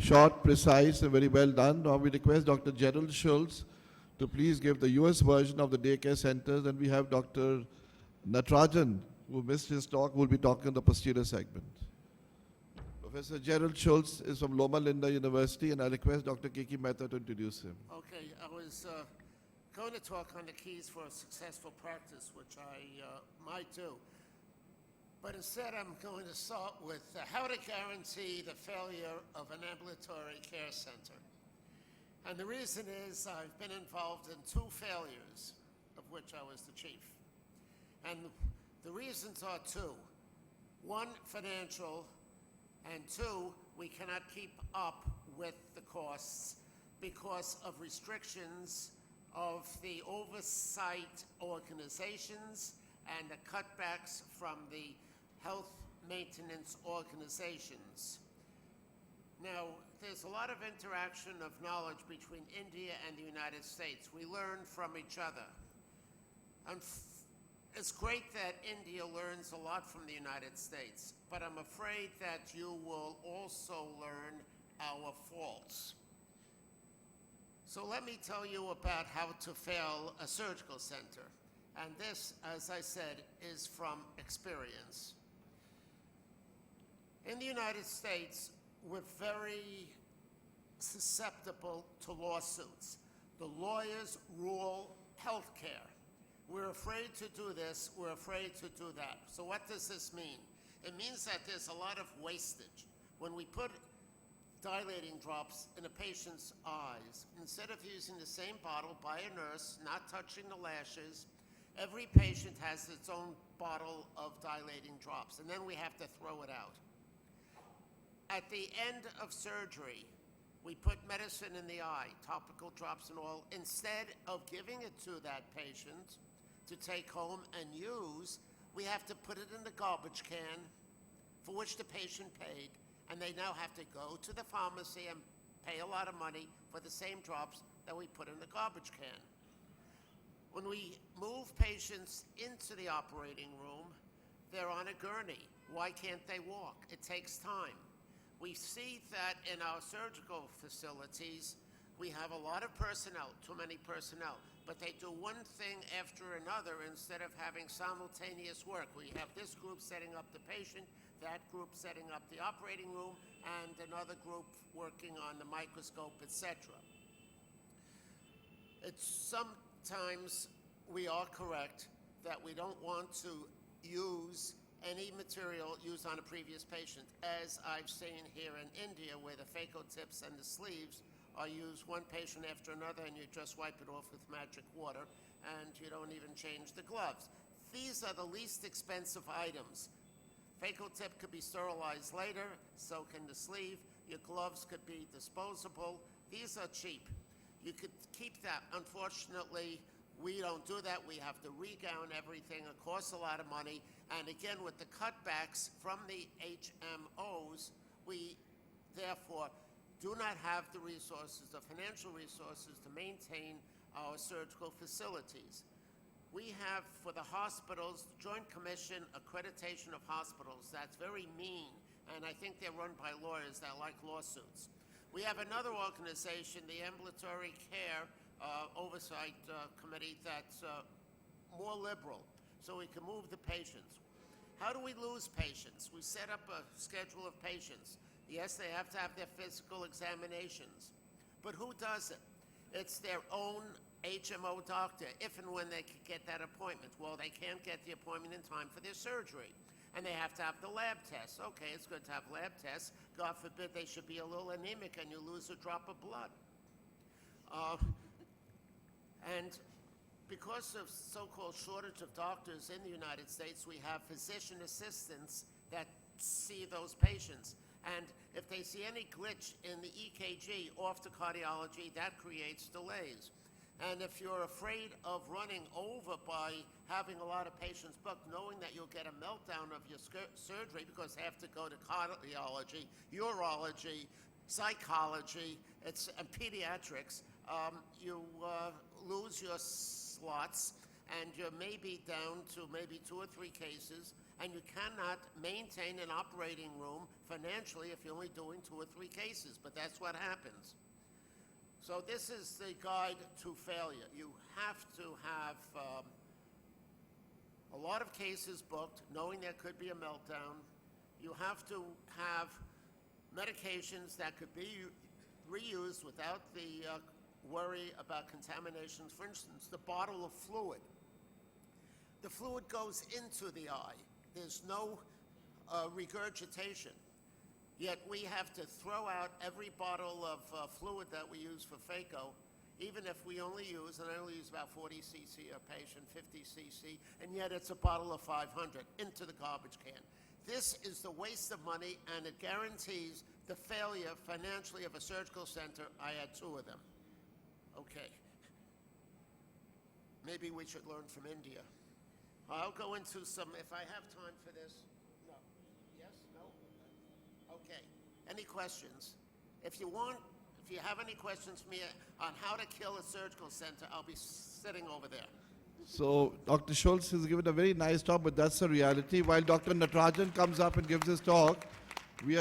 Short, precise, and very well done. Now we request Dr. Gerald Schultz to please give the US version of the daycare centers. And we have Dr. Natarajan, who missed his talk, who will be talking in the posterior segment. Professor Gerald Schultz is from Loma Linda University, and I request Dr. Kiki Mehta to introduce him. Okay, I was going to talk on the keys for a successful practice, which I might do. But instead, I'm going to start with how to guarantee the failure of an ambulatory care center. And the reason is I've been involved in 2 failures, of which I was the chief. And the reasons are 2. 1, financial, and 2, we cannot keep up with the costs because of restrictions of the oversight organizations and the cutbacks from the health maintenance organizations. Now, there's a lot of interaction of knowledge between India and the United States. We learn from each other. And it's great that India learns a lot from the United States, but I'm afraid that you will also learn our faults. So let me tell you about how to fail a surgical center. And this, as I said, is from experience. In the United States, we're very susceptible to lawsuits. The lawyers rule healthcare. We're afraid to do this, we're afraid to do that. So what does this mean? It means that there's a lot of wastage. When we put dilating drops in a patient's eyes, instead of using the same bottle by a nurse, not touching the lashes, every patient has its own bottle of dilating drops, and then we have to throw it out. At the end of surgery, we put medicine in the eye, topical drops and all. Instead of giving it to that patient to take home and use, we have to put it in the garbage can for which the patient paid, and they now have to go to the pharmacy and pay a lot of money for the same drops that we put in the garbage can. When we move patients into the operating room, they're on a gurney. Why can't they walk? It takes time. We see that in our surgical facilities, we have a lot of personnel, too many personnel, but they do one thing after another instead of having simultaneous work. We have this group setting up the patient, that group setting up the operating room, and another group working on the microscope, etc. It's sometimes we are correct that we don't want to use any material used on a previous patient, as I've seen here in India, where the phaco tips and the sleeves are used one patient after another, and you just wipe it off with magic water, and you don't even change the gloves. These are the least expensive items. Phaco tip could be sterilized later, so can the sleeve. Your gloves could be disposable. These are cheap. You could keep that. Unfortunately, we don't do that. We have to regown everything. It costs a lot of money. And again, with the cutbacks from the HMOs, we therefore do not have the resources, the financial resources, to maintain our surgical facilities. We have, for the hospitals, Joint Commission Accreditation of Hospitals. That's very mean, and I think they're run by lawyers that like lawsuits. We have another organization, the Ambulatory Care Oversight Committee, that's more liberal, so we can move the patients. How do we lose patients? We set up a schedule of patients. Yes, they have to have their physical examinations, but who does it? It's their own HMO doctor, if and when they can get that appointment. Well, they can't get the appointment in time for their surgery, and they have to have the lab tests. Okay, it's good to have lab tests. God forbid they should be a little anemic and you lose a drop of blood. And because of so-called shortage of doctors in the United States, we have physician assistants that see those patients. And if they see any glitch in the EKG off to cardiology, that creates delays. And if you're afraid of running over by having a lot of patients booked, knowing that you'll get a meltdown of your surgery because they have to go to cardiology, urology, psychology, and pediatrics, you lose your slots, and you're maybe down to maybe 2 or 3 cases, And you cannot maintain an operating room financially if you're only doing 2 or 3 cases, but that's what happens. So this is the guide to failure. You have to have a lot of cases booked, knowing there could be a meltdown. You have to have medications that could be reused without the worry about contaminations. For instance, the bottle of fluid. The fluid goes into the eye. There's no regurgitation. Yet we have to throw out every bottle of fluid that we use for phaco, even if we only use, and I only use about 40 cc a patient, 50 cc, and yet it's a bottle of 500 into the garbage can. This is the waste of money, and it guarantees the failure financially of a surgical center. I had 2 of them. Okay. Maybe we should learn from India. I'll go into some, if I have time for this. No. Yes? No? Okay. Any questions? If you have any questions for me on how to kill a surgical center, I'll be sitting over there. So Dr. Schultz has given a very nice talk, but that's the reality. While Dr. Natarajan comes up and gives his talk,